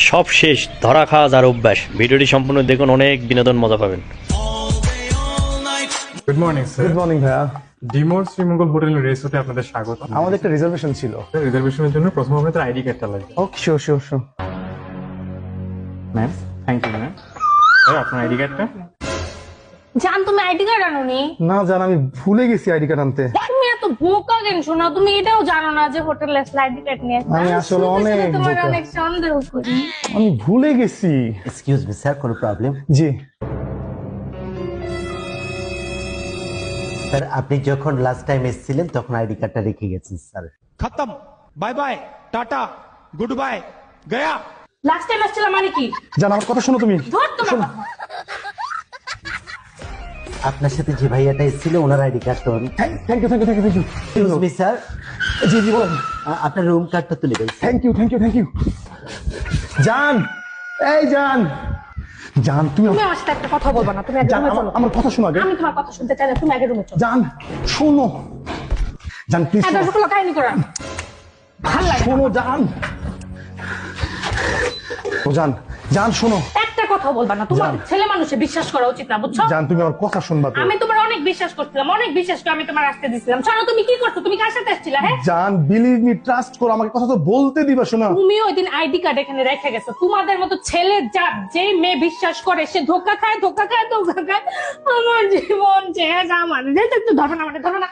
সব শেষ, ধরা খাওয়া যার অভ্যাস। ভিডিওটি সম্পূর্ণ দেখুন, অনেক বিনোদন মজা পাবেন। Good morning sir. Good morning ভাইয়া। ডিমোর শ্রীমঙ্গল হোটেল রিসোর্টে আপনাদের স্বাগত। আমাদের একটা রিজার্ভেশন ছিল। রিজার্ভেশনের জন্য প্রথম আপনাদের আইডি কার্ডটা লাগবে। Okay, sure sure sure. Ma'am, thank you ma'am. Sir আপনার আইডি কার্ডটা। জান, তুমি আইডি কার্ড আনোনি? না জান, আমি ভুলে গেছি আইডি কার্ড আনতে। তুমি এত বোকা কেন? শোনো, তুমি এটাও জানো না যে হোটেলে আইডি কার্ড নিয়ে আসতে? আমি আসলে অনেক তোমার বোকা। অনেক সন্দেহ করি। আমি ভুলে গেছি। এক্সকিউজ মি স্যার, কোনো প্রবলেম? জি। স্যার আপনি যখন লাস্ট টাইম এসেছিলেন তখন আইডি কার্ডটা রেখে গেছেন স্যার। खत्म, bye bye, tata, good bye, गया। লাস্ট টাইম আসছিলাম মানে কি? জান, আমার কথা শোনো তুমি। ধর তোমার কথা। আপনার সাথে যে ভাইয়াটা এসেছিল ওনার আইডি কার্ডটা। Thank you thank you thank you thank you. Excuse me sir, জি জি বলেন। আপনার রুম কার্ডটা তুলে দেন। Thank you thank you thank you. জান, এই জান, জান তুমি তুমি আমার সাথে একটা কথা বলবা না? তুমি আগে জান, রুমে চলো। আমার কথা শোনো আগে। আমি তোমার কথা শুনতে চাই না, তুমি আগে রুমে চলো। জান শোনো, জান প্লিজ হ্যাঁ, দরজাগুলো কাহিনী করা ভাল লাগে না। শোনো জান। ও জান, জান শোনো। একটা কথা বলবা না? তোমার জান। ছেলে মানুষে বিশ্বাস করা উচিত না, বুঝছো? জান তুমি আমার কথা শুনবা তো। আমি তোমার অনেক বিশ্বাস করছিলাম, অনেক বিশ্বাস করে আমি তোমার আসতে দিছিলাম। শোনো, তুমি কি করছো? তুমি কার সাথে আসছিলা? হ্যাঁ, জান বিলিভ মি, ট্রাস্ট করো আমাকে, কথা তো বলতে দিবা। শোনা, তুমি ওই দিন আইডি কার্ড এখানে রেখে গেছো। তোমাদের মতো ছেলে যে মেয়ে বিশ্বাস করে সে ধোকা খায়, ধোকা খায়, ধোকা খায়। আমার জীবন শেষ। আমার একটু ধরো না, মানে ধরো না।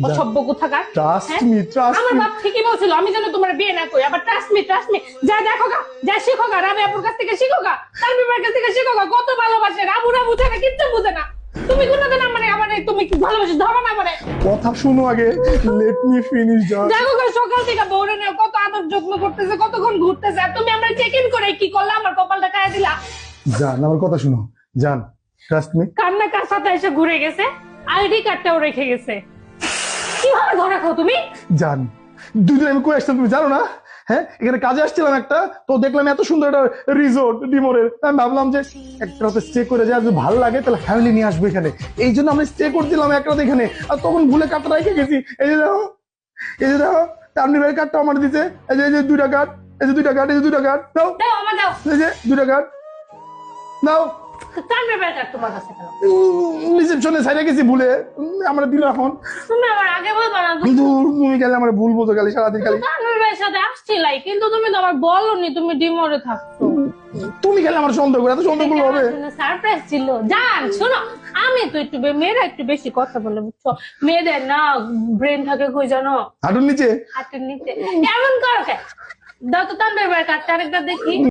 অসভ্য কোথাকার। ট্রাস্ট হ্যাঁ? মি, ট্রাস্ট আমার মি। বাপ ঠিকই বলছিল আমি যেন তোমার বিয়ে না করি। আবার ট্রাস্ট মি, ট্রাস্ট মি। যা দেখো গা, যা শিখো গা, রাবে আপুর কাছ থেকে শিখো গা, তানভীরের কাছ থেকে শিখো গা। কত ভালোবাসে, রাবুরা বুঝে না, কিচ্ছু বুঝে না। তুমি কোনোদিন আমার তুমি কি ভালোবাসো? ধরো না মানে। কথা শুনো আগে, লেট মি ফিনিশ জান। দেখো গা, সকাল থেকে বউরে নিয়ে কত আদর যত্ন করতেছে, কতক্ষণ ঘুরতেছে। আর তুমি আমরা চেক ইন করে কি করলা? আমার কপালটা খাইয়া দিলা। জান আমার কথা শুনো, জান ট্রাস্ট মি। কান্না কার সাথে এসে ঘুরে গেছে, আইডি কার্ডটাও রেখে গেছে। কিভাবে ধরা খাও তুমি? জান দুদিন আমি কই আসছিলাম তুমি জানো না? হ্যাঁ, এখানে কাজে আসছিলাম একটা, তো দেখলাম এত সুন্দর একটা রিসোর্ট ডিমোরের। আমি ভাবলাম যে একটা রাতে স্টে করে যায়, যদি ভালো লাগে তাহলে ফ্যামিলি নিয়ে আসবো এখানে। এই জন্য আমরা স্টে করছিলাম এক রাত এখানে। আর তখন ভুলে কার্ডটা রেখে গেছি। এই যে দেখো, এই যে দেখো, তানভীর কার্ডটা আমার দিতে। এই যে দুইটা কার্ড, এই যে দুইটা কার্ড, এই যে দুইটা কার্ড দাও। দাও, আমার দাও। এই যে দুইটা কার্ড দাও। তানভীর কার্ড তোমার কাছে কেন? রিসেপশনে সাইডে গেছি ভুলে, আমরা দিল এখন। তুমি আমার আগে বলবা না? কিন্তু তুমি গেলে আমার ভুল বলতো, গেলে সারাদিন খালি তানভীরের সাথে আসছিলাই, কিন্তু তুমি তো আমার বলনি তুমি ডিমোরে থাকছো। তুমি গেলে আমার সন্দেহ করে, এত সন্দেহ করলে হবে? সারপ্রাইজ ছিল। জান শোনো, আমি তো একটু মেয়েরা একটু বেশি কথা বলে, বুঝছো? মেয়েদের না ব্রেন থাকে কই জানো? হাঁটুর নিচে। হাতের নিচে। এমন করো কে? দাও তো তানভীর কার্ডটা আরেকবার দেখি।